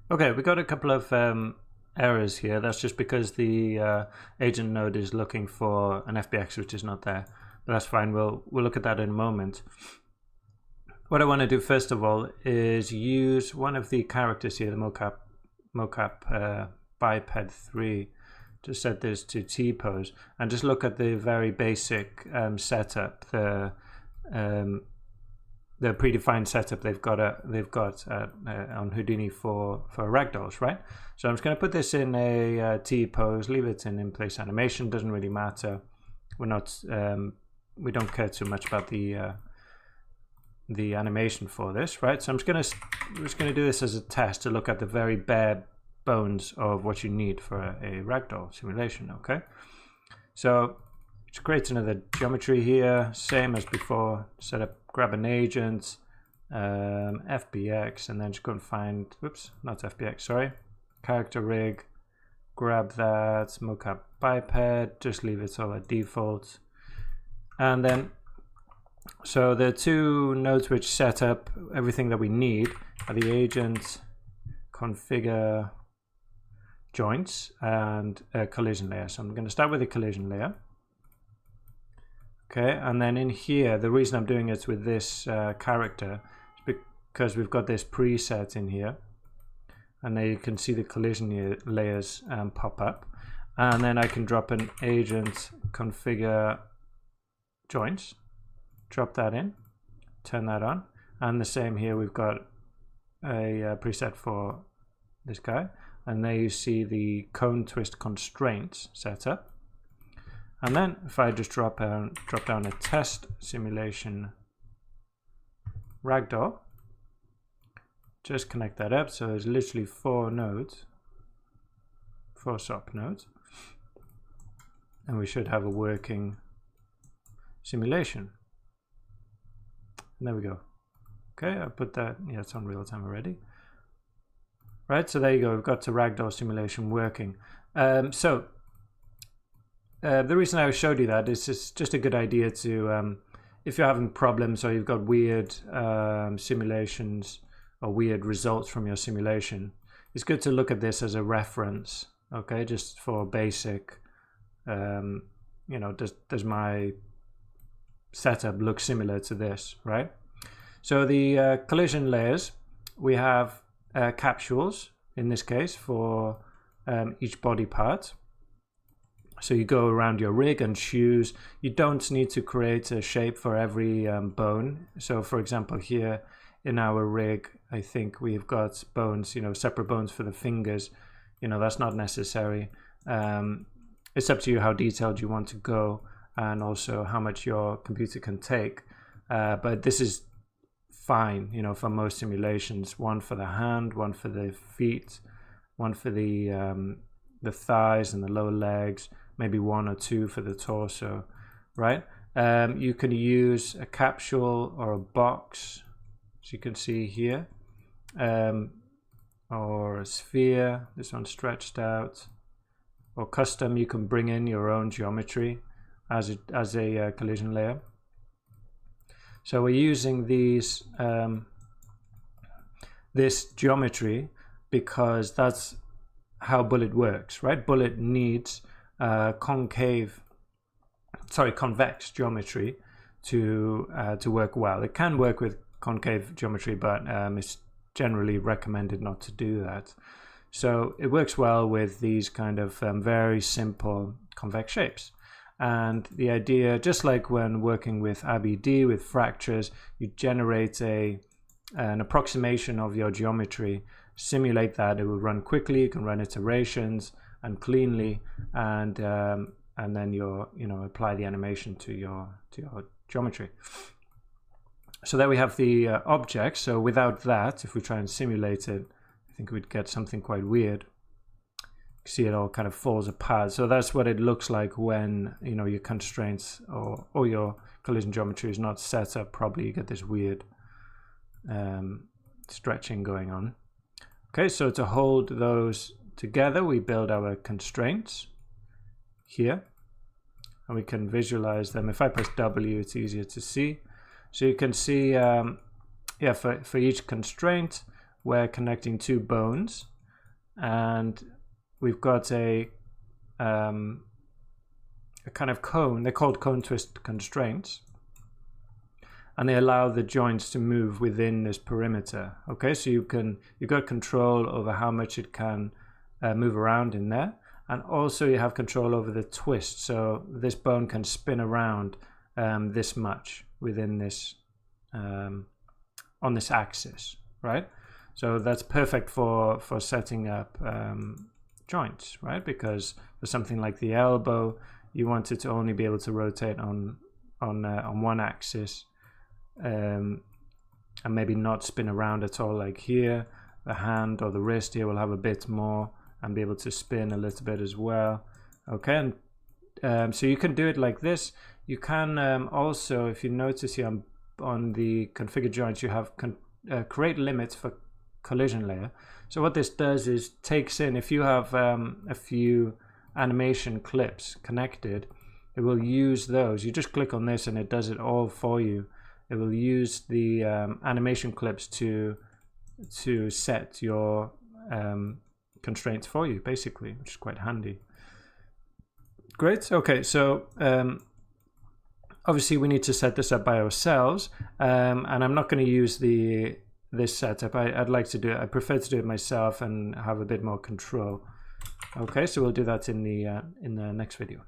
Okay, we got a couple of errors here. That's just because the agent node is looking for an FBX which is not there. But that's fine. We'll look at that in a moment. What I want to do first of all is use one of the characters here, the mocap biped 3, to set this to T-pose, and just look at the very basic setup, the predefined setup they've got on Houdini for ragdolls, right? So I'm just going to put this in a T-pose, leave it in place animation. Doesn't really matter. We're not we don't care too much about the animation for this, right? So I'm just gonna do this as a test to look at the very bare bones of what you need for a ragdoll simulation. Okay, so just create another geometry here, same as before. Set up, grab an agent, FBX, and then just go and find, oops, not FBX, sorry, character rig. Grab that mocap biped, just leave it all at default, and then so the two nodes which set up everything that we need are the agent, configure, joints, and a collision layer. So I'm going to start with the collision layer. Okay, and then in here, the reason I'm doing it with this character is because we've got this preset in here, and there you can see the collision layers pop up, and then I can drop an agent, configure, joints, drop that in, turn that on, and the same here, we've got a preset for this guy, and there you see the cone twist constraints set up. And then if I just drop down a test simulation ragdoll, just connect that up, so there's literally 4 nodes, 4 SOP nodes, and we should have a working simulation. And there we go. Okay, I put that, yeah, it's on real time already. Right, so there you go, we've got the ragdoll simulation working. The reason I showed you that is it's just a good idea to, if you're having problems or you've got weird simulations or weird results from your simulation, it's good to look at this as a reference, okay, just for basic, you know, does my setup look similar to this, right? So the collision layers, we have capsules in this case for each body part. So you go around your rig and choose. You don't need to create a shape for every bone. So for example, here in our rig, I think we've got bones, you know, separate bones for the fingers. You know, that's not necessary. It's up to you how detailed you want to go, and also how much your computer can take. But this is fine, you know, for most simulations. One for the hand, one for the feet, one for the thighs and the lower legs, maybe 1 or 2 for the torso, right? You can use a capsule or a box, as you can see here, or a sphere, this one's stretched out, or custom. You can bring in your own geometry as a collision layer. So we're using these this geometry because that's how Bullet works, right? Bullet needs convex geometry to work well. It can work with concave geometry, but it's generally recommended not to do that. So it works well with these kind of very simple convex shapes. And the idea, just like when working with ABD, with fractures, you generate an approximation of your geometry, simulate that. It will run quickly. You can run iterations and cleanly, and then apply the animation to your geometry. So there we have the object. So without that, if we try and simulate it, I think we'd get something quite weird. You see it all kind of falls apart. So that's what it looks like when, you know, your constraints or your collision geometry is not set up properly. You get this weird stretching going on. Okay, so to hold those together, we build our constraints here, and we can visualize them. If I press W, it's easier to see. So you can see, for each constraint, we're connecting 2 bones, and we've got a kind of cone. They're called cone twist constraints, and they allow the joints to move within this perimeter. Okay, so you've got control over how much it can move around in there, and also you have control over the twist. So this bone can spin around this much within this on this axis, right? So that's perfect for setting up joints, right? Because for something like the elbow, you want it to only be able to rotate on one axis, and maybe not spin around at all. Like here, the hand or the wrist here will have a bit more and be able to spin a little bit as well. Okay, and so you can do it like this. You can also, if you notice here on the configure joints, you have create limits for collision layer. So what this does is takes in, if you have a few animation clips connected, it will use those. You just click on this and it does it all for you. It will use the animation clips to set your constraints for you, basically, which is quite handy. Great. Okay, so obviously we need to set this up by ourselves, and I'm not going to use this setup. I'd like to do it. I prefer to do it myself and have a bit more control. Okay, so we'll do that in the next video.